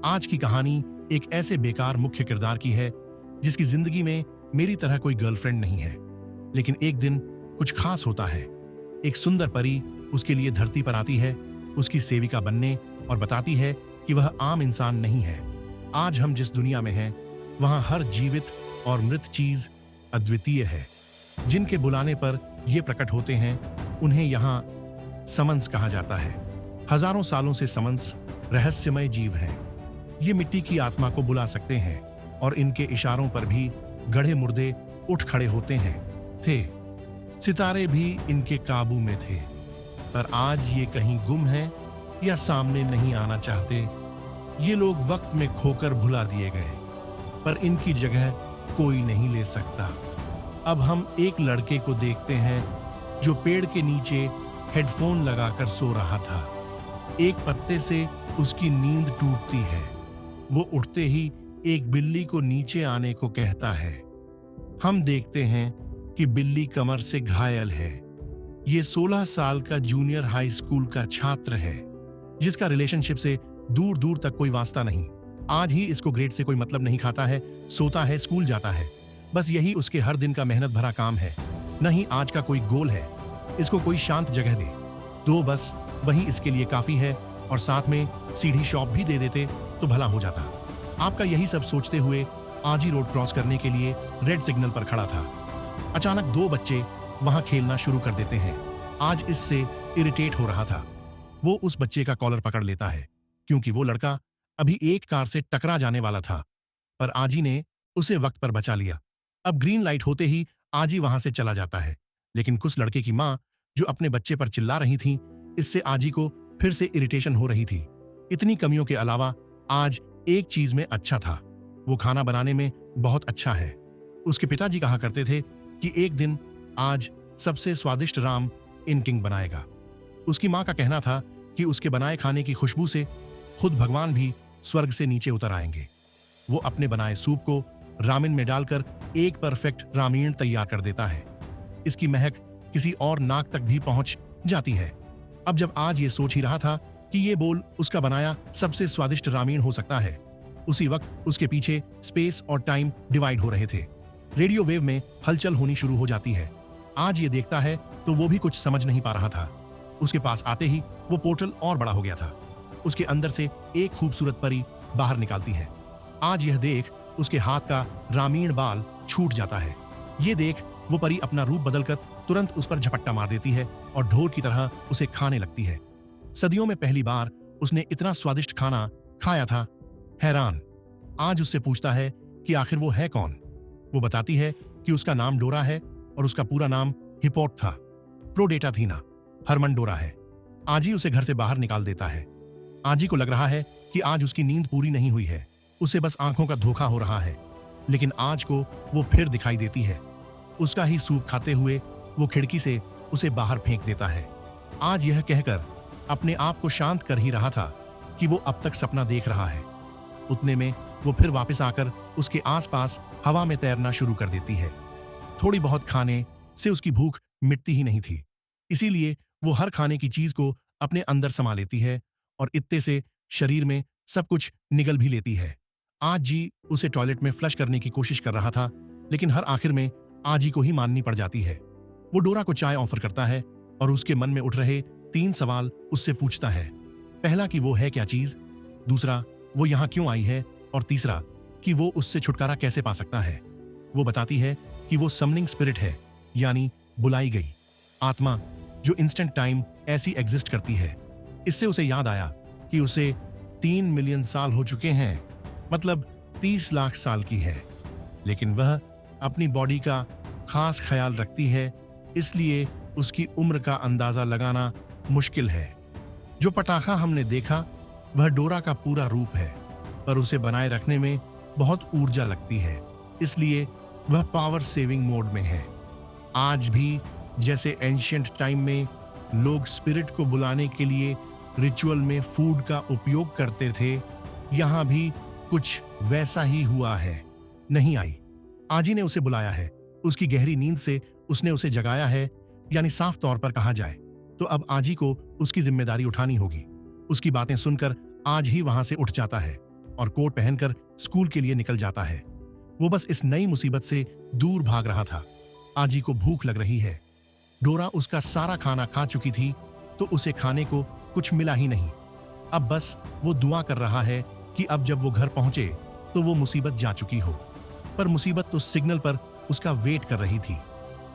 आज की कहानी एक ऐसे बेकार मुख्य किरदार की है जिसकी जिंदगी में मेरी तरह कोई गर्लफ्रेंड नहीं है। लेकिन एक दिन कुछ खास होता है। एक सुंदर परी उसके लिए धरती पर आती है, उसकी सेविका बनने, और बताती है कि वह आम इंसान नहीं है। आज हम जिस दुनिया में हैं, वहां हर जीवित और मृत चीज अद्वितीय है। जिनके बुलाने पर ये प्रकट होते हैं, उन्हें यहाँ समन्स कहा जाता है। हजारों सालों से समन्स रहस्यमय जीव हैं। ये मिट्टी की आत्मा को बुला सकते हैं और इनके इशारों पर भी गढ़े मुर्दे उठ खड़े होते हैं। सितारे भी इनके काबू में थे, पर आज ये कहीं गुम हैं या सामने नहीं आना चाहते। ये लोग वक्त में खोकर भुला दिए गए, पर इनकी जगह कोई नहीं ले सकता। अब हम एक लड़के को देखते हैं जो पेड़ के नीचे हेडफोन लगाकर सो रहा था। एक पत्ते से उसकी नींद टूटती है। वो उठते ही एक बिल्ली को नीचे आने को कहता है। हम देखते हैं कि बिल्ली कमर से घायल है। ये 16 साल का जूनियर हाई स्कूल का छात्र है, जिसका रिलेशनशिप से दूर दूर तक कोई वास्ता नहीं। आज ही इसको ग्रेड से कोई मतलब नहीं, खाता है, सोता है, स्कूल जाता है। बस यही उसके हर दिन का मेहनत भरा काम है। नहीं आज का कोई गोल है। इसको कोई शांत जगह दे दो, बस वही इसके लिए काफी है, और साथ में सीढ़ी शॉप भी दे देते तो भला हो जाता। आपका यही सब सोचते हुए आज ही रोड क्रॉस करने के लिए रेड सिग्नल पर खड़ा था। अचानक 2 बच्चे वहां खेलना शुरू कर देते हैं। आज इससे इरिटेट हो रहा था। वो उस बच्चे का कॉलर पकड़ लेता है, क्योंकि वो लड़का अभी एक कार से टकरा जाने वाला था, पर आजी ने उसे वक्त पर बचा लिया। अब ग्रीन लाइट होते ही आजी वहां से चला जाता है, लेकिन कुछ लड़के की माँ जो अपने बच्चे पर चिल्ला रही थी, इससे आजी को फिर से इरिटेशन हो रही थी। इतनी कमियों के अलावा आज एक चीज में अच्छा था, वो खाना बनाने में बहुत अच्छा है। उसके पिताजी कहा करते थे कि एक दिन आज सबसे स्वादिष्ट राम इन किंग बनाएगा। उसकी माँ का कहना था कि उसके बनाए खाने की खुशबू से खुद भगवान भी स्वर्ग से नीचे उतर आएंगे। वो अपने बनाए सूप को रामेन में डालकर एक परफेक्ट रामीण तैयार कर देता है। इसकी महक किसी और नाक तक भी पहुंच जाती है। अब जब आज ये सोच ही रहा था कि ये बोल उसका बनाया सबसे स्वादिष्ट रामीण हो सकता है, उसी वक्त उसके पीछे स्पेस और टाइम डिवाइड हो रहे थे। रेडियो वेव में हलचल होनी शुरू हो जाती है। आज ये देखता है तो वो भी कुछ समझ नहीं पा रहा था। उसके पास आते ही वो पोर्टल और बड़ा हो गया था। उसके अंदर से एक खूबसूरत परी बाहर निकालती है। आज यह देख उसके हाथ का रामीण बाल छूट जाता है। ये देख वो परी अपना रूप बदलकर तुरंत उस पर झपट्टा मार देती है और ढोर की तरह उसे खाने लगती है। सदियों में पहली बार उसने इतना स्वादिष्ट खाना खाया था। हैरान आज उससे पूछता है कि आखिर वो है कौन। वो बताती है कि उसका नाम डोरा है और उसका पूरा नाम हिपोट था। प्रोडेटा थीना हरमन डोरा है। आजी उसे घर से बाहर निकाल देता है। आजी को लग रहा है कि आज उसकी नींद पूरी नहीं हुई है, उसे बस आंखों का धोखा हो रहा है। लेकिन आज को वो फिर दिखाई देती है। उसका ही सूप खाते हुए वो खिड़की से उसे बाहर फेंक देता है। आज यह कहकर अपने आप को शांत कर ही रहा था कि वो अब तक सपना देख रहा है। उतने में वो फिर वापस आकर उसके आसपास हवा में तैरना शुरू कर देती है। थोड़ी बहुत खाने से उसकी भूख मिटती ही नहीं थी, इसीलिए वो हर खाने की चीज को अपने अंदर समा लेती है और इत्ते से शरीर में सब कुछ निगल भी लेती है। आज जी उसे टॉयलेट में फ्लश करने की कोशिश कर रहा था, लेकिन हर आखिर में आजी को ही माननी पड़ जाती है। वो डोरा को चाय ऑफर करता है और उसके मन में उठ रहे 3 सवाल उससे पूछता है। पहला कि वो है क्या चीज, दूसरा वो यहाँ क्यों आई है, और तीसरा कि वो उससे छुटकारा कैसे पा सकता है। वो बताती है कि वो समनिंग स्पिरिट है, यानी बुलाई गई आत्मा, जो इंस्टेंट टाइम ऐसी एग्जिस्ट करती है। इससे उसे याद आया कि उसे 3 मिलियन साल हो चुके हैं, मतलब 30 लाख साल की है। लेकिन वह अपनी बॉडी का खास ख्याल रखती है, इसलिए उसकी उम्र का अंदाजा लगाना मुश्किल है। जो पटाखा हमने देखा वह डोरा का पूरा रूप है, पर उसे बनाए रखने में बहुत ऊर्जा लगती है, इसलिए वह पावर सेविंग मोड में है। आज भी जैसे एंशिएंट टाइम में लोग स्पिरिट को बुलाने के लिए रिचुअल में फूड का उपयोग करते थे, यहाँ भी कुछ वैसा ही हुआ है। नहीं आई। आजी ने उसे बुलाया है, उसकी गहरी नींद से उसने उसे जगाया है, यानी साफ तौर पर कहा जाए तो अब आजी को उसकी जिम्मेदारी उठानी होगी। उसकी बातें सुनकर आज ही वहां से उठ जाता है। और कोट पहनकर स्कूल के लिए निकल जाता है। वो बस इस नई मुसीबत से दूर भाग रहा था। आजी को भूख लग रही है। डोरा उसका सारा खाना खा चुकी थी तो उसे खाने को कुछ मिला ही नहीं। अब बस वो दुआ कर रहा है कि अब जब वो घर पहुंचे तो वो मुसीबत जा चुकी हो। पर मुसीबत तो सिग्नल पर उसका वेट कर रही थी।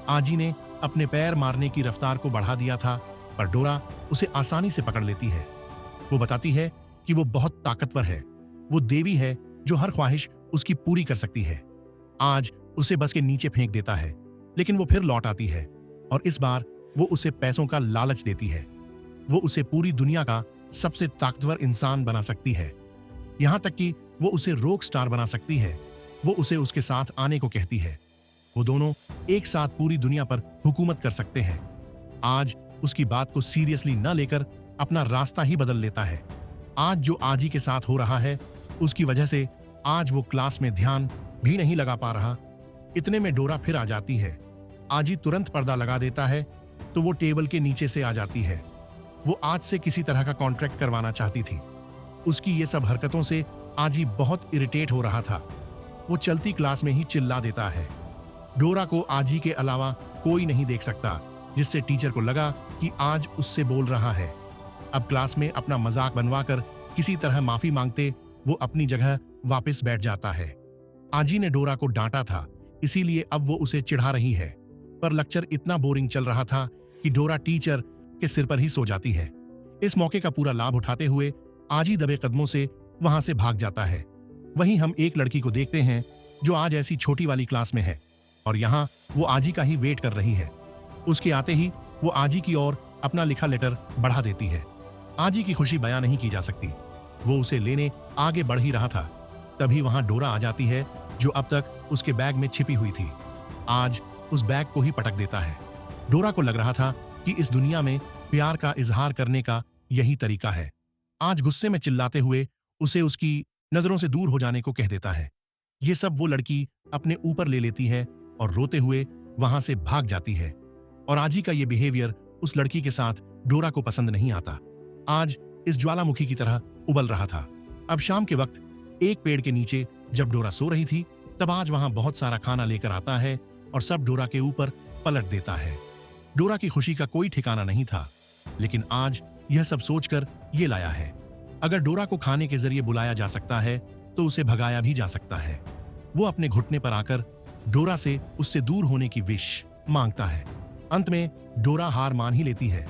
आजी ने अपने पैर मारने की रफ्तार को बढ़ा दिया था, पर डोरा उसे आसानी से पकड़ लेती है। वो बताती है कि वो बहुत ताकतवर है, वो देवी है जो हर ख्वाहिश उसकी पूरी कर सकती है। आज उसे बस के नीचे फेंक देता है, लेकिन वो फिर लौट आती है और इस बार वो उसे पैसों का लालच देती है। वो उसे पूरी दुनिया का सबसे ताकतवर इंसान बना सकती है, यहां तक कि वो उसे रॉक स्टार बना सकती है। वो उसे उसके साथ आने को कहती है। वो दोनों एक साथ पूरी दुनिया पर हुकूमत कर सकते हैं। आज उसकी बात को सीरियसली न लेकर अपना रास्ता ही बदल लेता है। आज जो आजी के साथ हो रहा है उसकी वजह से आज वो क्लास में ध्यान भी नहीं लगा पा रहा। इतने में डोरा फिर आ जाती है। आजी तुरंत पर्दा लगा देता है तो वो टेबल के नीचे से आ जाती है। वो आज से किसी तरह का कॉन्ट्रैक्ट करवाना चाहती थी। उसकी ये सब हरकतों से आजी बहुत इरिटेट हो रहा था। वो चलती क्लास में ही चिल्ला देता है। डोरा को आजी के अलावा कोई नहीं देख सकता, जिससे टीचर को लगा कि आज उससे बोल रहा है। अब क्लास में अपना मजाक बनवाकर किसी तरह माफी मांगते वो अपनी जगह वापस बैठ जाता है। आजी ने डोरा को डांटा था, इसीलिए अब वो उसे चिढ़ा रही है। पर लेक्चर इतना बोरिंग चल रहा था कि डोरा टीचर के सिर पर ही सो जाती है। इस मौके का पूरा लाभ उठाते हुए आजी दबे कदमों से वहां से भाग जाता है। वहीं हम एक लड़की को देखते हैं जो आज ऐसी छोटी वाली क्लास में है और यहाँ वो आजी का ही वेट कर रही है। उसके आते ही वो आजी की ओर अपना लिखा लेटर बढ़ा देती है। आजी की खुशी बयां नहीं की जा सकती। वो उसे लेने आगे बढ़ ही रहा था, तभी वहां डोरा आ जाती है जो अब तक उसके बैग में छिपी हुई थी। आज उस बैग को ही पटक देता है। डोरा को लग रहा था कि इस दुनिया में प्यार का इजहार करने का यही तरीका है। आज गुस्से में चिल्लाते हुए उसे उसकी नजरों से दूर हो जाने को कह देता है। ये सब वो लड़की अपने ऊपर ले लेती है और रोते हुए वहां से भाग जाती है। और आजी का ये बिहेवियर उस लड़की के साथ डोरा को पसंद नहीं आता। आज इस ज्वालामुखी की तरह उबल रहा था। अब शाम के वक्त एक पेड़ के नीचे जब डोरा सो रही थी, तब आज वहां बहुत सारा खाना लेकर आता है और सब डोरा के ऊपर पलट देता है। डोरा की खुशी का कोई ठिकाना नहीं था, लेकिन आज यह सब सोचकर ये लाया है, अगर डोरा को खाने के जरिए बुलाया जा सकता है तो उसे भगाया भी जा सकता है। वो अपने घुटने पर आकर डोरा से उससे दूर होने की विश मांगता है। अंत में डोरा हार मान ही लेती है।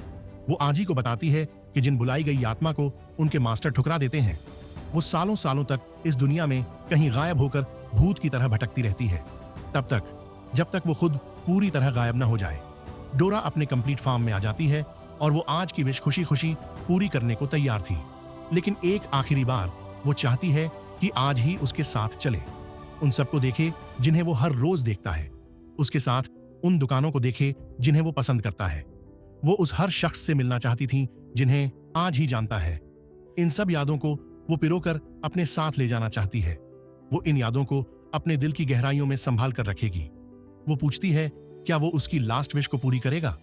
वो आजी को बताती है कि जिन बुलाई गई आत्मा को उनके मास्टर ठुकरा देते हैं, वो सालों सालों तक इस दुनिया में कहीं गायब होकर भूत की तरह भटकती रहती है, तब तक जब तक वो खुद पूरी तरह गायब न हो जाए। डोरा अपने कंप्लीट फॉर्म में आ जाती है और वो आज की विश खुशी खुशी पूरी करने को तैयार थी, लेकिन एक आखिरी बार वो चाहती है कि आज ही उसके साथ चले, उन सबको देखे जिन्हें वो हर रोज देखता है, उसके साथ उन दुकानों को देखे जिन्हें वो पसंद करता है। वो उस हर शख्स से मिलना चाहती थी जिन्हें आज ही जानता है। इन सब यादों को वो पिरोकर अपने साथ ले जाना चाहती है। वो इन यादों को अपने दिल की गहराइयों में संभाल कर रखेगी। वो पूछती है क्या वो उसकी लास्ट विश को पूरी करेगा।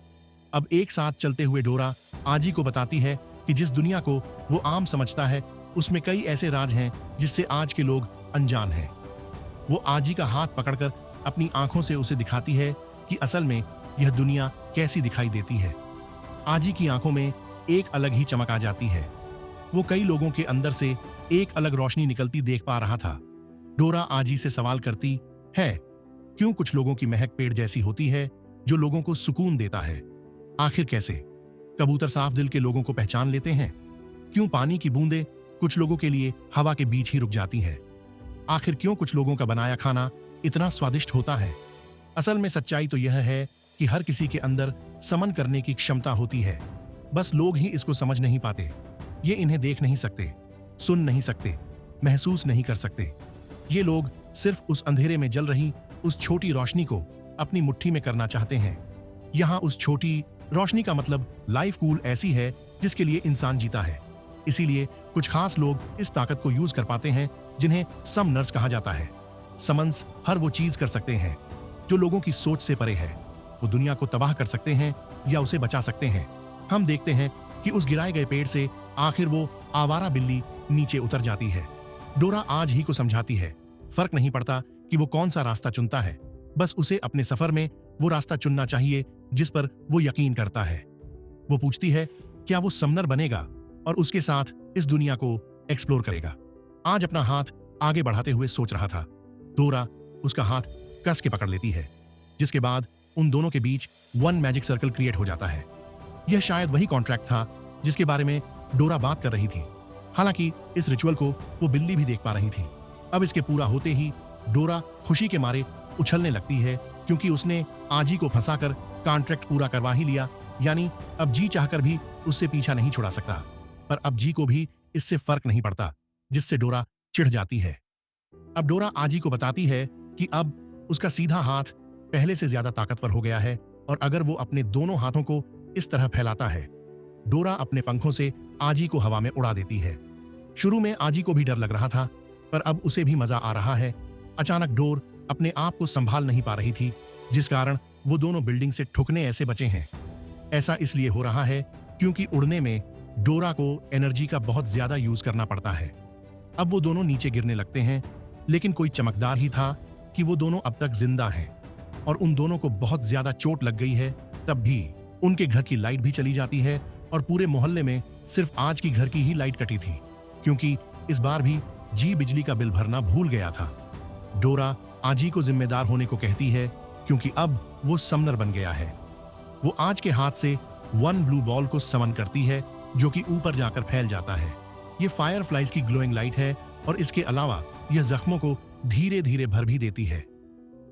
अब एक साथ चलते हुए डोरा आजी को बताती है कि जिस दुनिया को वो आम समझता है उसमें कई ऐसे राज हैं जिससे आज के लोग अनजान हैं। वो आजी का हाथ पकड़कर अपनी आंखों से उसे दिखाती है कि असल में यह दुनिया कैसी दिखाई देती है। आजी की आंखों में एक अलग ही चमक आ जाती है। वो कई लोगों के अंदर से एक अलग रोशनी निकलती देख पा रहा था। डोरा आजी से सवाल करती है, क्यों कुछ लोगों की महक पेड़ जैसी होती है जो लोगों को सुकून देता है? आखिर कैसे कबूतर साफ दिल के लोगों को पहचान लेते हैं? क्यों पानी की बूंदें कुछ लोगों के लिए हवा के बीच ही रुक जाती हैं? आखिर क्यों कुछ लोगों का बनाया खाना इतना स्वादिष्ट होता है? असल में सच्चाई तो यह है कि हर किसी के अंदर समन करने की क्षमता होती है, बस लोग ही इसको समझ नहीं पाते। ये इन्हें देख नहीं सकते, सुन नहीं सकते, महसूस नहीं कर सकते। ये लोग सिर्फ उस अंधेरे में जल रही उस छोटी रोशनी को अपनी मुट्ठी में करना चाहते हैं। यहाँ उस छोटी रोशनी का मतलब लाइफ कूल ऐसी है जिसके लिए इंसान जीता है। इसीलिए कुछ खास लोग इस ताकत को यूज कर पाते हैं जिन्हें सम नर्स कहा जाता है। समन्स हर वो चीज कर सकते हैं जो लोगों की सोच से परे है। वो दुनिया को तबाह कर सकते हैं या उसे बचा सकते हैं। हम देखते हैं कि उस गिराए गए पेड़ से आखिर वो आवारा बिल्ली नीचे उतर जाती है। डोरा आज ही को समझाती है, फर्क नहीं पड़ता कि वो कौन सा रास्ता चुनता है, बस उसे अपने सफर में वो रास्ता चुनना चाहिए जिस पर वो यकीन करता है। वो पूछती है क्या वो समनर बनेगा और उसके साथ इस दुनिया को एक्सप्लोर करेगा। आज अपना हाथ आगे बढ़ाते हुए सोच रहा था। डोरा उसका हाथ कस के पकड़ लेती है, जिसके बाद उन दोनों के बीच वन मैजिक सर्कल क्रिएट हो जाता है। यह शायद वही कॉन्ट्रैक्ट था जिसके बारे में डोरा बात कर रही थी। हालांकि इस रिचुअल को वो बिल्ली भी देख पा रही थी। अब इसके पूरा होते ही डोरा खुशी के मारे उछलने लगती है, क्योंकि उसने आजी को फंसाकर कॉन्ट्रैक्ट पूरा करवा ही लिया। यानी अब जी चाहकर भी उससे पीछा नहीं छुड़ा सकता। पर अब जी को भी इससे फर्क नहीं पड़ता, जिससे डोरा चिढ़ जाती है। अब डोरा आजी को बताती है कि अब उसका सीधा हाथ पहले से ज्यादा ताकतवर हो गया है, और अगर वो अपने दोनों हाथों को इस तरह फैलाता है, डोरा अपने पंखों से आजी को हवा में उड़ा देती है। शुरू में आजी को भी डर लग रहा था, पर अब उसे भी मजा आ रहा है। अचानक डोर अपने आप को संभाल नहीं पा रही थी, जिस कारण वो दोनों बिल्डिंग से ठुकने ऐसे बचे हैं। ऐसा इसलिए हो रहा है क्योंकि उड़ने में डोरा को एनर्जी का बहुत ज्यादा यूज करना पड़ता है। अब वो दोनों नीचे गिरने लगते हैं, लेकिन कोई चमकदार ही था कि वो दोनों अब तक जिंदा हैं और उन दोनों को बहुत ज्यादा चोट लग गई है। तब भी उनके घर की लाइट भी चली जाती है और पूरे मोहल्ले में सिर्फ आज की घर की ही लाइट कटी थी, क्योंकि इस बार भी जी बिजली का बिल भरना भूल गया था। डोरा आजी को जिम्मेदार होने को कहती है, क्योंकि अब वो समनर बन गया है। वो आज के हाथ से वन ब्लू बॉल को समन करती है, जो कि ऊपर जाकर फैल जाता है। ये फायरफ्लाइज की ग्लोइंग लाइट है, और इसके अलावा यह जख्मों को धीरे धीरे भर भी देती है।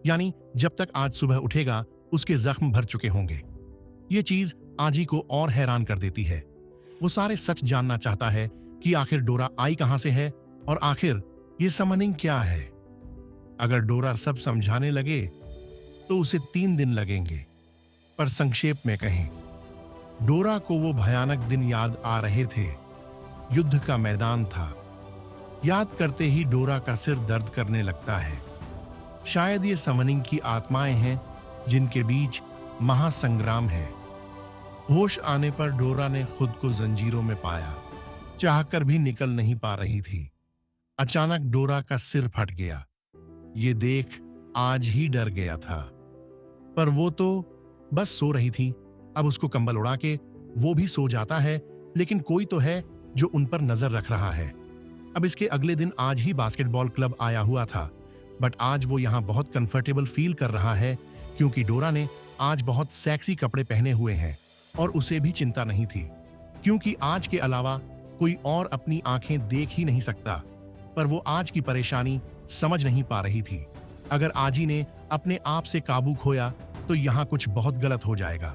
यानी जब तक आज सुबह उठेगा उसके जख्म भर चुके होंगे। ये चीज आजी को और हैरान कर देती है। वो सारे सच जानना चाहता है कि आखिर डोरा आई कहां से है और आखिर ये समनिंग क्या है। अगर डोरा सब समझाने लगे तो उसे 3 दिन लगेंगे, पर संक्षेप में कहें, डोरा को वो भयानक दिन याद आ रहे थे। युद्ध का मैदान था। याद करते ही डोरा का सिर दर्द करने लगता है। शायद ये समनिंग की आत्माएं हैं जिनके बीच महासंग्राम है। होश आने पर डोरा ने खुद को जंजीरों में पाया, चाहकर भी निकल नहीं पा रही थी। अचानक डोरा का सिर फट गया। ये देख आज ही डर गया था, पर वो तो बस सो रही थी। अब उसको कंबल उड़ा के वो भी सो जाता है, लेकिन कोई तो है जो उन पर नजर रख रहा है। अब इसके अगले दिन आज ही बास्केटबॉल क्लब आया हुआ था, बट आज वो यहाँ बहुत कंफर्टेबल फील कर रहा है, क्योंकि डोरा ने आज बहुत सेक्सी कपड़े पहने हुए हैं और उसे भी चिंता नहीं थी, क्योंकि आज के अलावा कोई और अपनी आंखें देख ही नहीं सकता। पर वो आज की परेशानी समझ नहीं पा रही थी। अगर आजी ने अपने आप से काबू खोया तो यहाँ कुछ बहुत गलत हो जाएगा।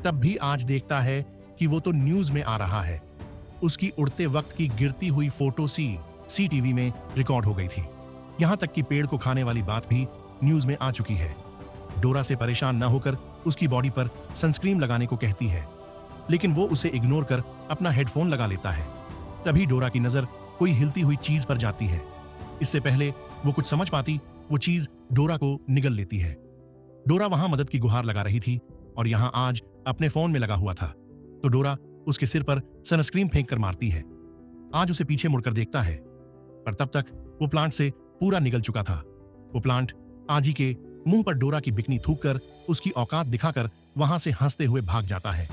तब भी आज देखता है कि वो तो न्यूज में आ रहा है। उसकी उड़ते वक्त की गिरती हुई फोटो सीटीवी में रिकॉर्ड हो गई थी। यहाँ तक कि पेड़ को खाने वाली बात भी न्यूज में आ चुकी है। डोरा से परेशान न होकर उसकी बॉडी पर सनस्क्रीन लगाने को कहती है, लेकिन वो उसे इग्नोर कर अपना हेडफोन लगा लेता है। तभी डोरा की नजर कोई हिलती हुई चीज पर जाती है। इससे पहले वो कुछ समझ पाती, वो चीज डोरा को निगल लेती है। डोरा वहां मदद की गुहार लगा रही थी और यहाँ आज अपने फोन में लगा हुआ था, तो डोरा उसके सिर पर सनस्क्रीन फेंक कर मारती है। आज उसे पीछे मुड़कर देखता है, पर तब तक वो प्लांट से पूरा निगल चुका था। वो प्लांट आजी के मुंह पर डोरा की बिकनी थूक कर उसकी औकात दिखाकर वहां से हंसते हुए भाग जाता है।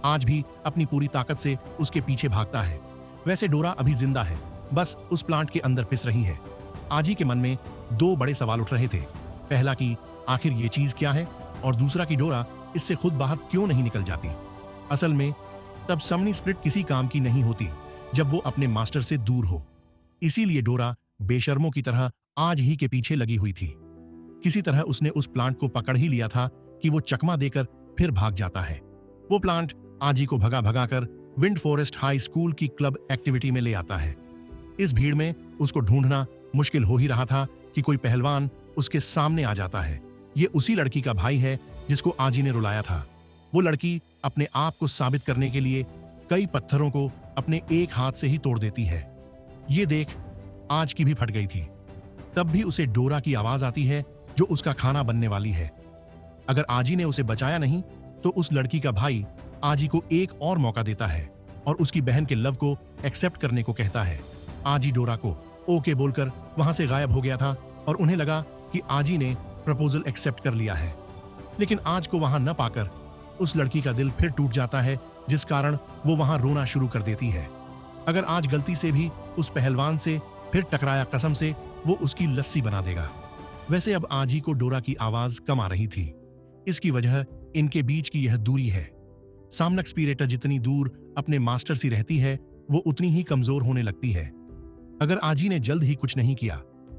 आज भी अपनी पूरी ताकत से उसके पीछे भागता है। वैसे डोरा अभी जिंदा है, बस उस प्लांट के अंदर पिस रही है। आजी के मन में 2 बड़े सवाल उठ रहे थे। पहला कि आखिर ये चीज क्या है, और दूसरा कि डोरा इससे खुद बाहर क्यों नहीं निकल जाती। असल में तब समनी स्प्लिट किसी काम की नहीं होती जब वो अपने मास्टर से दूर हो। इसीलिए डोरा बेशर्मों की तरह आज ही के पीछे लगी हुई थी। किसी तरह उसने उस प्लांट को पकड़ ही लिया था कि वो चकमा देकर फिर भाग जाता है। वो प्लांट आजी को भगा भगा कर विंड फॉरेस्ट हाई स्कूल की क्लब एक्टिविटी में ले आता है। इस भीड़ में उसको ढूंढना मुश्किल हो ही रहा था कि कोई पहलवान उसके सामने आ जाता है। ये उसी लड़की का भाई है जिसको आजी ने रुलाया था। वो लड़की अपने आप को साबित करने के लिए कई पत्थरों को अपने एक हाथ से ही तोड़ देती है। ये देख आज की भी फट गई थी। तब भी उसे डोरा की आवाज आती है जो उसका खाना बनने वाली है। अगर आजी ने उसे बचाया नहीं तो उस लड़की का भाई आजी को एक और मौका देता है और उसकी बहन के लव को एक्सेप्ट करने को कहता है। आजी डोरा को ओके बोलकर वहां से गायब हो गया था और उन्हें लगा कि आजी ने प्रपोजल एक्सेप्ट कर लिया है। लेकिन आज को वहां न पाकर उस लड़की का दिल फिर टूट जाता है, जिस कारण वो वहां रोना शुरू कर देती है। अगर आज गलती से भी उस पहलवान से फिर टकराया, कसम से वो उसकी लस्सी बना देगा। वैसे अब आजी को डोरा की आवाज कम आ रही थी। इसकी वजह इनके बीच की यह दूरी है। सामनक स्पिरेटा जितनी दूर अपने मास्टर से रहती है, वो उतनी ही कमजोर होने लगती है। अगर आजी ने जल्द ही कुछ नहीं किया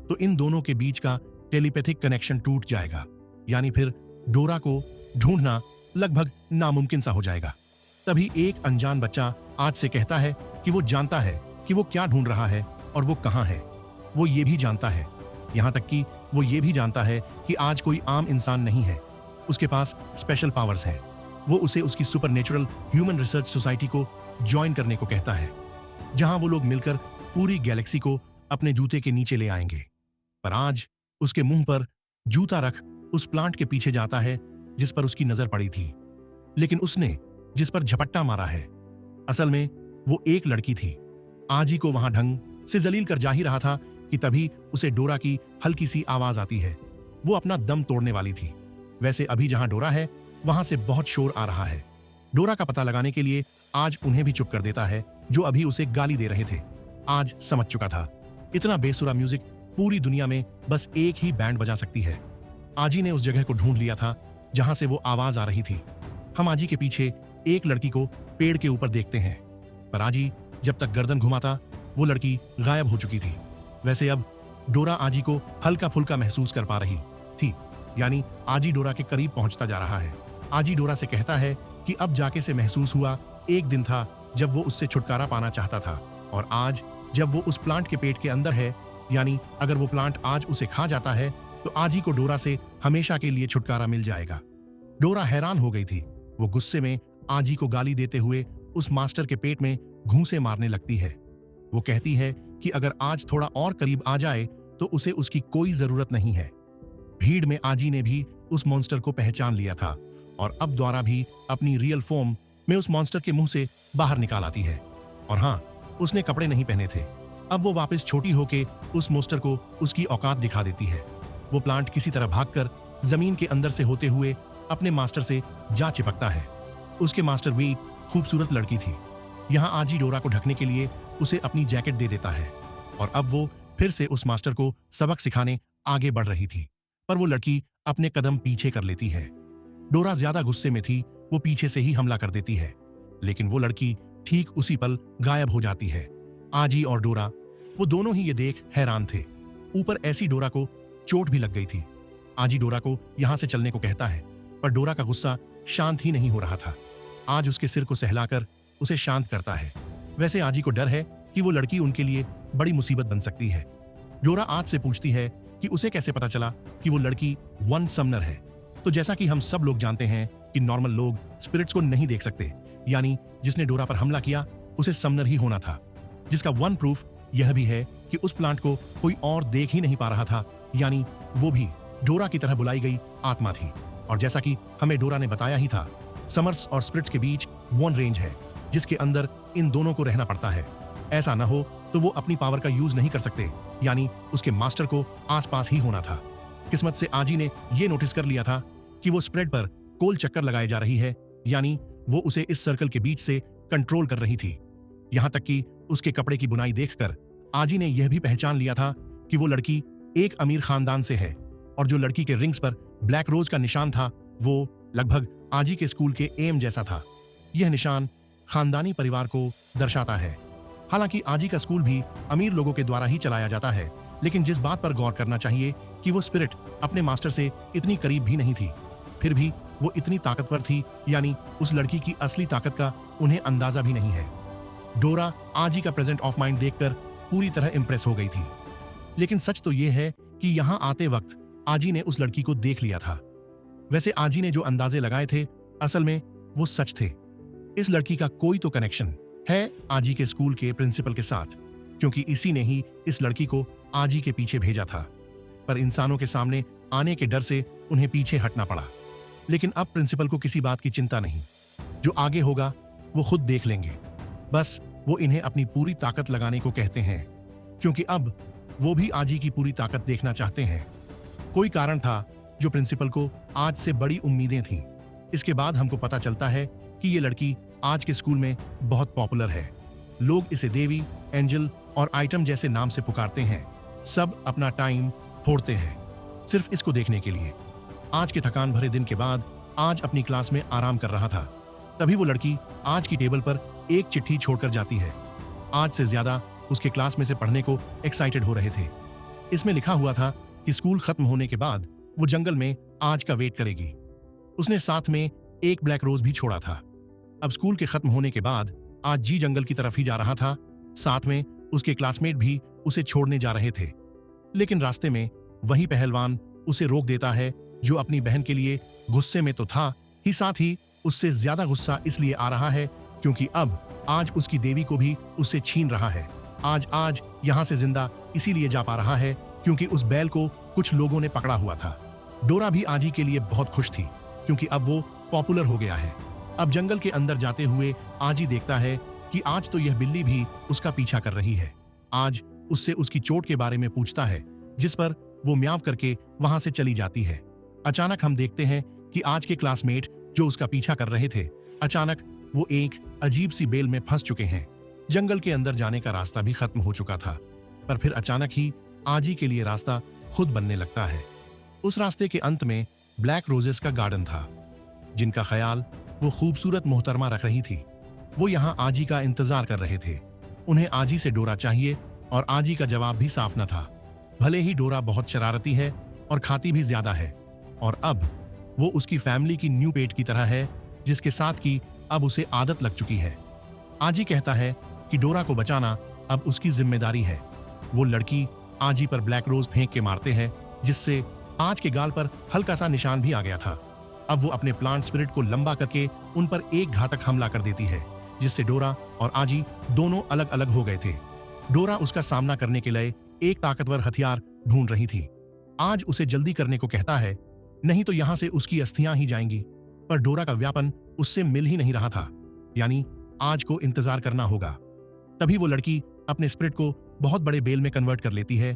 तो इन दोनों के बीच का टेलीपैथिक कनेक्शन टूट जाएगा, यानी फिर डोरा को ढूंढना लगभग नामुमकिन सा हो जाएगा। तभी एक अनजान बच्चा आज से कहता है कि वो जानता है कि वो क्या ढूंढ रहा है और वो कहां है। वो ये भी जानता है, यहां तक कि वो ये भी जानता है कि आज कोई आम इंसान नहीं है, उसके पास स्पेशल पावर्स हैं। वो उसे उसकी सुपरनेचुरल ह्यूमन रिसर्च सोसाइटी को ज्वाइन करने को कहता है, जहां वो लोग मिलकर पूरी गैलेक्सी को अपने जूते के नीचे ले आएंगे। पर आज उसके मुंह पर जूता रख उस प्लांट के पीछे जाता है जिस पर उसकी नजर पड़ी थी, लेकिन उसने जिस पर झपट्टा मारा है, असल में वो एक लड़की थी। आजी को वहां ढंग से जलील कर जा ही रहा था कि तभी उसे डोरा की हल्की सी आवाज आती है। वो अपना दम तोड़ने वाली थी। वैसे अभी जहां डोरा है वहां से बहुत शोर आ रहा है। डोरा का पता लगाने के लिए आज उन्हें भी चुप कर देता है, जो अभी उसे गाली दे रहे थे। आज समझ चुका था, इतना बेसुरा म्यूजिक पूरी दुनिया में बस एक ही बैंड बजा सकती है। आजी ने उस जगह को ढूंढ लिया था जहां से वो आवाज आ रही थी। हम आजी के पीछे एक लड़की को पेड़ के ऊपर देखते हैं, पर आजी जब तक गर्दन घुमाता वो लड़की गायब हो चुकी थी। वैसे अब डोरा आजी को हल्का फुल्का महसूस कर पा रही थी, यानी आजी डोरा के करीब पहुंचता जा रहा है। आजी डोरा से कहता है कि अब जाके से महसूस हुआ एक दिन था जब वो उससे छुटकारा पाना चाहता था, और आज जब वो उस प्लांट के पेट के अंदर है, यानी अगर वो प्लांट आज उसे खा जाता है तो आजी को डोरा से हमेशा के लिए छुटकारा मिल जाएगा। डोरा हैरान हो गई थी। वो गुस्से में आजी को गाली देते हुए उस मास्टर के पेट में घूंसे मारने लगती है। वो कहती है कि अगर आज थोड़ा और करीब आ जाए तो उसे उसकी कोई जरूरत नहीं है। भीड़ में आजी ने भी उस मॉन्स्टर को पहचान लिया था और अब द्वारा भी अपनी रियल फॉर्म में उस मॉन्स्टर के मुंह से बाहर निकाल आती है। और हाँ, उसने कपड़े नहीं पहने थे। अब वो वापस छोटी होके उस मॉन्स्टर को उसकी औकात दिखा देती है। वो प्लांट किसी तरह भागकर जमीन के अंदर से होते हुए अपने मास्टर से जा चिपकता है। उसके मास्टर भी खूबसूरत लड़की थी। यहाँ आजी डोरा को ढकने के लिए उसे अपनी जैकेट दे देता है और अब वो फिर से उस मास्टर को सबक सिखाने आगे बढ़ रही थी, पर वो लड़की अपने कदम पीछे कर लेती है। डोरा ज्यादा गुस्से में थी, वो पीछे से ही हमला कर देती है, लेकिन वो लड़की ठीक उसी पल गायब हो जाती है। आजी और डोरा वो दोनों ही ये देख हैरान थे। ऊपर ऐसी डोरा को चोट भी लग गई थी। आजी डोरा को यहां से चलने को कहता है, पर डोरा का गुस्सा शांत ही नहीं हो रहा था। आज उसके सिर को सहलाकर उसे शांत करता है। वैसे आजी को डर है कि वो लड़की उनके लिए बड़ी मुसीबत बन सकती है। डोरा आज से पूछती है कि उसे कैसे पता चला कि वो लड़की वन समनर है। तो जैसा कि हम सब लोग जानते हैं कि नॉर्मल लोग स्पिरिट्स को नहीं देख सकते, यानी जिसने डोरा पर हमला किया उसे समनर ही होना था, जिसका वन प्रूफ यह भी है कि उस प्लांट को कोई और देख ही नहीं पा रहा था, यानी वो भी डोरा की तरह बुलाई गई आत्मा थी। और जैसा कि हमें डोरा ने बताया ही था, समर्स और स्पिरिट्स के बीच वन रेंज है जिसके अंदर इन दोनों को रहना पड़ता है। ऐसा न हो तो वो अपनी पावर का यूज नहीं कर सकते, यानी उसके मास्टर को आसपास ही होना था। किस्मत से आजी ने ये नोटिस कर लिया था कि वो स्प्रेड पर गोल चक्कर लगाए जा रही है, यानी वो उसे इस सर्कल के बीच से कंट्रोल कर रही थी। यहां तक कि उसके कपड़े की बुनाई देखकर आजी ने यह भी पहचान लिया था कि वो लड़की एक अमीर खानदान से है, और जो लड़की के रिंग्स पर ब्लैक रोज का निशान था वो लगभग आजी के स्कूल के एम जैसा था। यह निशान खानदानी परिवार को दर्शाता है। हालांकि आजी का स्कूल भी अमीर लोगों के द्वारा ही चलाया जाता है, लेकिन जिस बात पर गौर करना चाहिए कि वो स्पिरिट अपने मास्टर से इतनी करीब भी नहीं थी, फिर भी वो इतनी ताकतवर थी, यानी उस लड़की की असली ताकत का उन्हें अंदाजा भी नहीं है। डोरा आजी का प्रेजेंट ऑफ माइंड देखकर पूरी तरह इंप्रेस हो गई थी। लेकिन सच तो यह है कि यहां आते वक्त आजी ने उस लड़की को देख लिया था। वैसे आजी ने जो अंदाजे लगाए थे, असल में वो सच थे। इस लड़की का कोई तो कनेक्शन है आजी के स्कूल के प्रिंसिपल के साथ, क्योंकि इसी ने ही इस लड़की को आजी के पीछे भेजा था। पर इंसानों के सामने आने के डर से उन्हें पीछे हटना पड़ा। लेकिन अब प्रिंसिपल को किसी बात की चिंता नहीं, जो आगे होगा वो खुद देख लेंगे। बस वो इन्हें अपनी पूरी ताकत लगाने को कहते हैं, क्योंकि अब वो भी आजी की पूरी ताकत देखना चाहते हैं। कोई कारण था जो प्रिंसिपल को आज से बड़ी उम्मीदें थीं। इसके बाद हमको पता चलता है कि ये लड़की आज के स्कूल में बहुत पॉपुलर है। लोग इसे देवी, एंजल और आइटम जैसे नाम से पुकारते हैं। सब अपना टाइम फोड़ते हैं सिर्फ इसको देखने के लिए। आज के थकान भरे दिन के बाद आज अपनी क्लास में आराम कर रहा था, तभी वो लड़की आज की टेबल पर एक चिट्ठी छोड़कर जाती है। आज से ज्यादा उसके क्लास में से पढ़ने को एक्साइटेड हो रहे थे। इसमें लिखा हुआ था कि स्कूल खत्म होने के बाद वो जंगल में आज का वेट करेगी। उसने साथ में एक ब्लैक रोज भी छोड़ा था। अब स्कूल के खत्म होने के बाद आज जी जंगल की तरफ ही जा रहा था। साथ में उसके क्लासमेट भी उसे छोड़ने जा रहे थे, लेकिन रास्ते में वही पहलवान उसे रोक देता है, जो अपनी बहन के लिए गुस्से में तो था ही, साथ ही उससे ज्यादा गुस्सा इसलिए आ रहा है क्योंकि अब आज उसकी देवी को भी उससे छीन रहा है। आज यहां से जिंदा इसीलिए जा पा रहा है क्योंकि उस बैल को कुछ लोगों ने पकड़ा हुआ था। डोरा भी आजी के लिए बहुत खुश थी क्योंकि अब वो पॉपुलर हो गया है। अब जंगल के अंदर जाते हुए आजी देखता है कि आज तो यह बिल्ली भी उसका पीछा कर रही है। आज उससे उसकी चोट के बारे में पूछता है, जिस पर वो म्याव करके वहां से चली जाती है। अचानक हम देखते हैं कि आज के क्लासमेट जो उसका पीछा कर रहे थे, अचानक वो एक अजीब सी बेल में फंस चुके हैं। जंगल के अंदर जाने का रास्ता भी खत्म हो चुका था, पर फिर अचानक ही आजी के लिए रास्ता खुद बनने लगता है। उस रास्ते के अंत में ब्लैक रोजेस का गार्डन था, जिनका ख्याल वो खूबसूरत मोहतरमा रख रही थी। वो यहाँ आजी का इंतजार कर रहे थे। उन्हें आजी से डोरा चाहिए और आजी का जवाब भी साफ न था। भले ही डोरा बहुत शरारती है और खाती भी ज्यादा है, और अब वो उसकी फैमिली की न्यू पेट की तरह है, जिसके साथ की अब उसे आदत लग चुकी है। आजी कहता है कि डोरा को बचाना अब उसकी जिम्मेदारी है। वो लड़की आजी पर ब्लैक रोज फेंक के मारते हैं, जिससे आज के गाल पर हल्का सा निशान भी आ गया था। अब वो अपने प्लांट स्पिरिट को लंबा करके उन पर एक घातक हमला कर देती है, जिससे डोरा और आजी दोनों अलग अलग हो गए थे। डोरा उसका सामना करने के लिए एक ताकतवर हथियार ढूंढ रही थी। आज उसे जल्दी करने को कहता है, नहीं तो यहां से उसकी अस्थियां ही जाएंगी। पर डोरा का व्यापन उससे मिल ही नहीं रहा था, यानी आज को इंतजार करना होगा। तभी वो लड़की अपने स्पिरिट को बहुत बड़े बेल में कन्वर्ट कर लेती है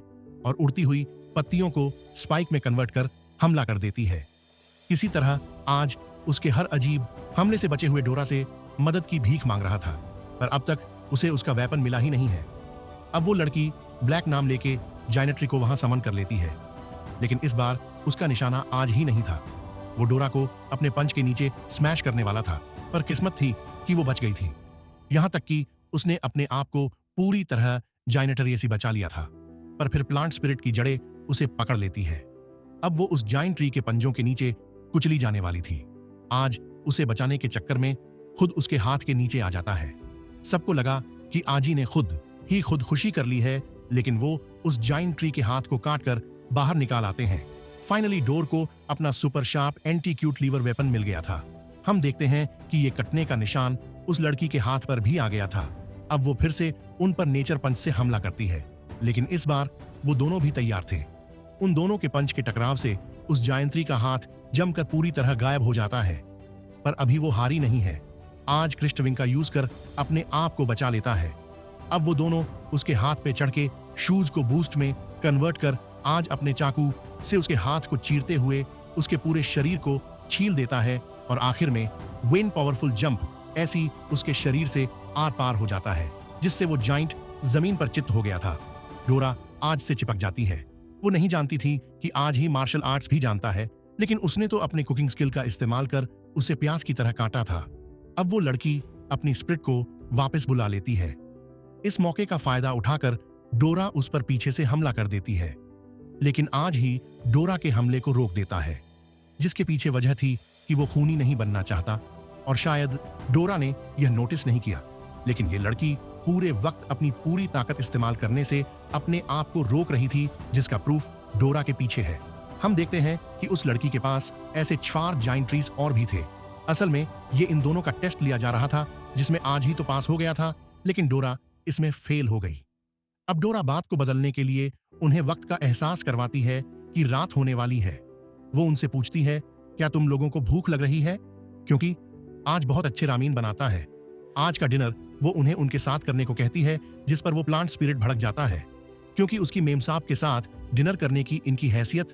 और उड़ती हुई पत्तियों को स्पाइक में कन्वर्ट कर हमला कर देती है। किसी तरह आज उसके हर अजीब हमले से बचे हुए डोरा से मदद की भीख मांग रहा था, पर अब तक उसे उसका वेपन मिला ही नहीं है। अब वो लड़की ब्लैक नाम लेके जायनेट्री को वहां समन कर लेती है, लेकिन इस बार उसका निशाना आज ही नहीं था। वो डोरा को अपने पंच के नीचे स्मैश करने वाला था, पर किस्मत थी कि वो बच गई थी। यहां तक कि उसने अपने आप को पूरी तरह जायनेटरी से बचा लिया था, पर फिर प्लांट स्पिरिट की जड़ें उसे पकड़ लेती है। अब वो उस जाइंट ट्री के पंजों के नीचे कुचली जाने वाली थी। आज उसे बचाने के चक्कर में खुद उसके हाथ के नीचे आ जाता है। सबको लगा कि आजी ने खुद खुशी कर ली है, लेकिन वो उस जाइंट ट्री के हाथ को काटकर बाहर निकाल आते हैं। फाइनली डोर को अपना super sharp anti cute lever weapon मिल गया था। हम देखते हैं कि ये कटने का निशान उस लड़की के हाथ पर भी आ गया था। अब वो फिर से उन पर नेचर पंच से हमला करती है, लेकिन इस बार वो दोनों भी तैयार थे। उन दोनों के पंच के टकराव से उस जायंत्री का हाथ जमकर पूरी तरह गायब हो जाता है, पर अभी वो हारी नहीं है। आज क्रिस्टविंग का यूज कर अपने आप को बचा लेता है। अब वो दोनों उसके हाथ पे चढ़ के शूज को बूस्ट में कन्वर्ट कर आज अपने चाकू से उसके हाथ को चीरते हुए उसके पूरे शरीर को छील देता है, और आखिर में विन पावरफुल जंप ऐसी उसके शरीर से आर पार हो जाता है, जिससे वो जाइंट जमीन पर चित हो गया था। डोरा आज से चिपक जाती है। वो नहीं जानती थी कि आज ही मार्शल आर्ट्स भी जानता है, लेकिन उसने तो अपने कुकिंग स्किल का इस्तेमाल कर उसे प्याज की तरह काटा था। अब वो लड़की अपनी स्पिरिट को वापस बुला लेती है। इस मौके का फायदा उठाकर डोरा उस पर पीछे से हमला कर देती है, लेकिन आज ही डोरा के हमले को रोक देता है, जिसके पीछे वजह थी कि वो खूनी नहीं बनना चाहता, और शायद डोरा ने यह नोटिस नहीं किया। लेकिन ये लड़की पूरे वक्त अपनी पूरी ताकत इस्तेमाल करने से अपने आप को रोक रही थी, जिसका प्रूफ डोरा के पीछे है। हम देखते हैं कि उस लड़की के पास ऐसे 4 जाइंट ट्रीज और भी थे। असल में ये इन दोनों का टेस्ट लिया जा रहा था, जिसमें आज ही तो पास हो गया था, लेकिन डोरा इसमें फेल हो गई। अब डोरा बात को बदलने के लिए उन्हें वक्त का एहसास करवाती है कि रात होने वाली है। वो उनसे पूछती है, क्या तुम लोगों को भूख लग रही है? क्योंकि आज बहुत अच्छे रामीन बनाता है। आज का डिनर वो उन्हें उनके साथ करने को कहती है, जिस पर वो प्लांट स्पिरिट भड़क जाता है, क्योंकि उसकी मेम साहब के साथ डिनर करने की इनकी हैसियत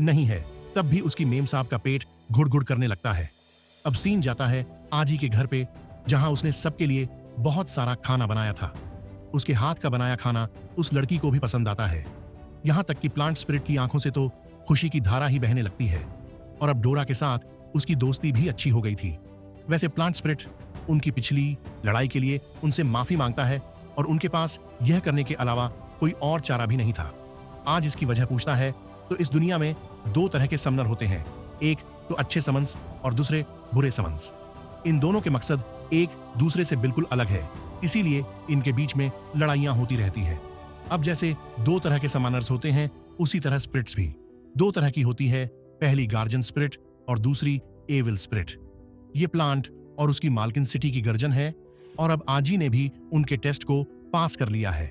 नहीं है, तब भी उसकी मेम साहब का पेट घुड़-घुड़ करने लगता है। अब सीन जाता है आजी के घर पे, जहां उसने सबके लिए बहुत सारा खाना बनाया था। उसके हाथ का बनाया खाना उस लड़की को भी पसंद आता है। यहां तक कि प्लांट स्पिरिट की आंखों से तो खुशी की धारा ही बहने लगती है और अब डोरा के साथ उसकी दोस्ती भी अच्छी हो गई थी। वैसे प्लांट स्पिरिट उनकी पिछली लड़ाई के लिए उनसे माफी मांगता है और उनके पास यह करने के अलावा कोई और चारा भी नहीं था। आज इसकी वजह पूछता है तो इस दुनिया में दो तरह के समनर होते हैं, एक तो अच्छे समन्स और दूसरे बुरे समन्स। इन दोनों के मकसद एक दूसरे से बिल्कुल अलग है, इसीलिए इनके बीच में लड़ाइयां होती रहती है। अब जैसे दो तरह के समनर्स होते हैं, उसी तरह स्पिरिट्स भी दो तरह की होती है, पहली गार्जियन स्पिरिट और दूसरी एविल स्पिरिट। ये प्लांट और उसकी मालकिन सिटी की गर्जन है और अब आजी ने भी उनके टेस्ट को पास कर लिया है,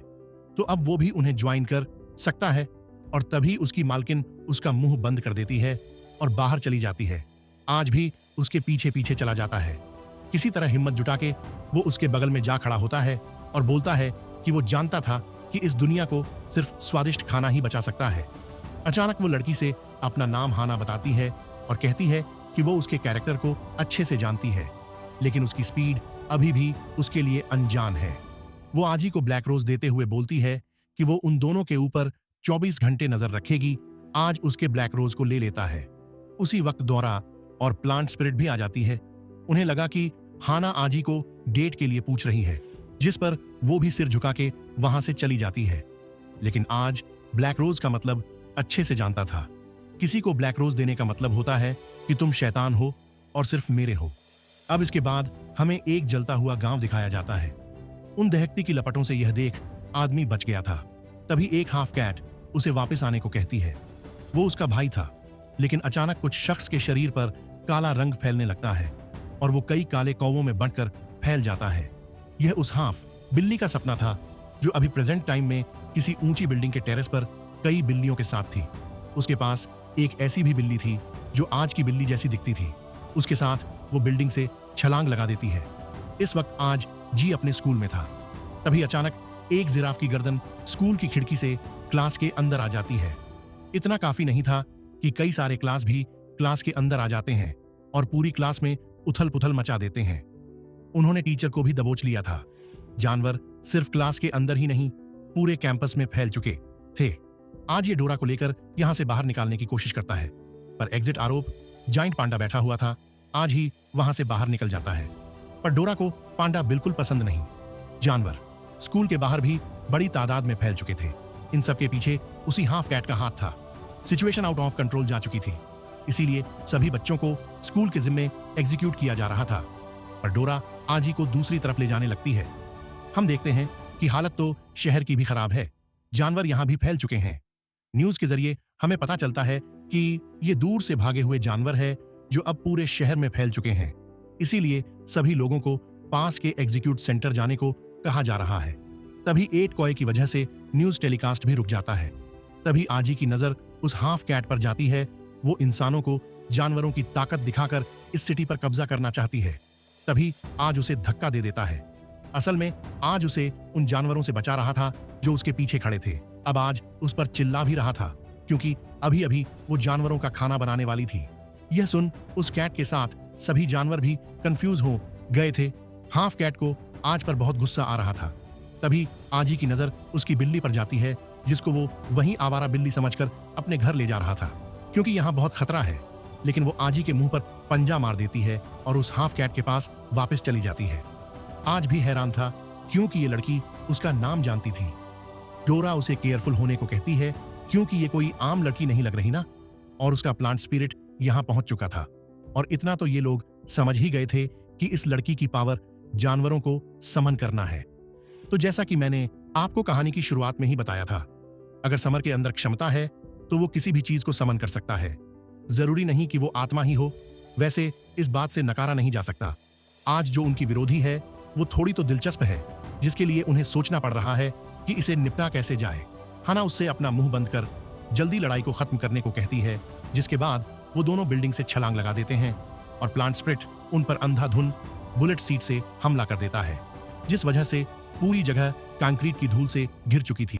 तो अब वो भी उन्हें ज्वाइन कर सकता है। और तभी उसकी मालकिन उसका मुंह बंद कर देती है और बाहर चली जाती है। आज भी उसके पीछे पीछे चला जाता है। किसी तरह हिम्मत जुटा के वो उसके बगल में जा खड़ा होता है और बोलता है कि वो जानता था कि इस दुनिया को सिर्फ स्वादिष्ट खाना ही बचा सकता है। अचानक वो लड़की से अपना नाम हाना बताती है और कहती है कि वो उसके कैरेक्टर को अच्छे से जानती है, लेकिन उसकी स्पीड अभी भी उसके लिए अनजान है। वो आजी को ब्लैक रोज देते हुए बोलती है कि वो उन दोनों के ऊपर 24 घंटे नजर रखेगी। आज उसके ब्लैक रोज को ले लेता है। उसी वक्त डोरा और प्लांट स्पिरिट भी आ जाती है। उन्हें लगा कि हाना आजी को डेट के लिए पूछ रही है, जिस पर वो भी सिर झुका के वहां से चली जाती है। लेकिन आज ब्लैक रोज का मतलब अच्छे से जानता था। किसी को ब्लैक रोज देने का मतलब होता है कि तुम शैतान हो और सिर्फ मेरे हो। अब इसके बाद हमें एक जलता हुआ गांव दिखाया जाता है। उन दहकती की लपटों से यह देख आदमी बच गया था। तभी एक हाफ कैट उसे वापस आने को कहती है। वो उसका भाई था, लेकिन अचानक कुछ शख्स के शरीर पर काला रंग फैलने लगता है और वो कई काले कौवों में बंटकर फैल जाता है। यह उस हाफ बिल्ली का सपना था जो अभी प्रेजेंट टाइम में किसी ऊंची बिल्डिंग के टेरेस पर कई बिल्लियों के साथ थी। उसके पास एक ऐसी भी बिल्ली थी जो आज की बिल्ली जैसी दिखती थी। उसके साथ वो बिल्डिंग से छलांग लगा देती है। इस वक्त आज जी अपने स्कूल में था। तभी अचानक एक जिराफ की गर्दन स्कूल की खिड़की से क्लास के अंदर आ जाती है। इतना काफी नहीं था कि कई सारे क्लास भी क्लास के अंदर आ जाते हैं और पूरी क्लास में उथल पुथल मचा देते हैं। उन्होंने टीचर को भी दबोच लिया था। जानवर सिर्फ क्लास के अंदर ही नहीं, पूरे कैंपस में फैल चुके थे। आज ये डोरा को लेकर यहां से बाहर निकालने की कोशिश करता है, पर एग्जिट आरोप जाइंट पांडा बैठा हुआ था, आज ही वहां से बाहर निकल जाता है। पर डोरा को पांडा बिल्कुल पसंद नहीं। जानवर स्कूल के बाहर भी बड़ी तादाद में फैल चुके थे। इन सब के पीछे उसी हाफ कैट का हाथ था। सिचुएशन आउट ऑफ कंट्रोल जा चुकी थी, इसीलिए सभी बच्चों को स्कूल के जिम्मे एग्जीक्यूट किया जा रहा था। पर डोरा आजी को दूसरी तरफ ले जाने लगती है। हम देखते हैं कि हालत तो शहर की भी खराब है। जानवर यहां भी फैल चुके हैं। न्यूज के जरिए हमें पता चलता है कि ये दूर से भागे हुए जानवर है जो अब पूरे शहर में फैल चुके हैं। इसीलिए सभी लोगों को पास के एग्जीक्यूट सेंटर जाने को कहा जा रहा है। तभी 8 कॉय की वजह से न्यूज टेलीकास्ट भी रुक जाता है। तभी आजी की नजर उस हाफ कैट पर जाती है। वो इंसानों को जानवरों की ताकत दिखाकर इस सिटी पर कब्जा करना चाहती है। तभी आज उसे धक्का दे देता है। असल में आज उसे उन जानवरों से बचा रहा था जो उसके पीछे खड़े थे। अब आज उस पर चिल्ला भी रहा था, क्योंकि अभी अभी वो जानवरों का खाना बनाने वाली थी। यह सुन उस कैट के साथ सभी जानवर भी कंफ्यूज हो गए थे। हाफ कैट को आज पर बहुत गुस्सा आ रहा था। तभी आजी की नजर उसकी बिल्ली पर जाती है, जिसको वो वहीं आवारा बिल्ली समझकर अपने घर ले जा रहा था, क्योंकि यहाँ बहुत खतरा है। लेकिन वो आजी के मुंह पर पंजा मार देती है और उस हाफ कैट के पास वापस चली जाती है। आज भी हैरान था, क्योंकि ये लड़की उसका नाम जानती थी। डोरा उसे केयरफुल होने को कहती है, क्योंकि ये कोई आम लड़की नहीं लग रही ना। और उसका प्लांट स्पिरिट यहाँ पहुंच चुका था। और इतना तो ये लोग समझ ही गए थे कि इस लड़की की पावर जानवरों को समन करना है। तो जैसा कि मैंने आपको कहानी की शुरुआत में ही बताया था, अगर समर के अंदर क्षमता है तो वो किसी भी चीज को समन कर सकता है। जरूरी नहीं कि वो आत्मा ही हो। वैसे इस बात से नकारा नहीं जा सकता। आज जो उनकी विरोधी है वो थोड़ी तो दिलचस्प है, जिसके लिए उन्हें सोचना पड़ रहा है कि इसे निपटा कैसे जाए। हाना उससे अपना मुंह बंद कर जल्दी लड़ाई को खत्म करने को कहती है, जिसके बाद वो दोनों बिल्डिंग से छलांग लगा देते हैं और प्लांट स्पिरिट उन पर अंधाधुन बुलेट सीट से हमला कर देता है, जिस वजह से पूरी जगह कंक्रीट की धूल से घिर चुकी थी।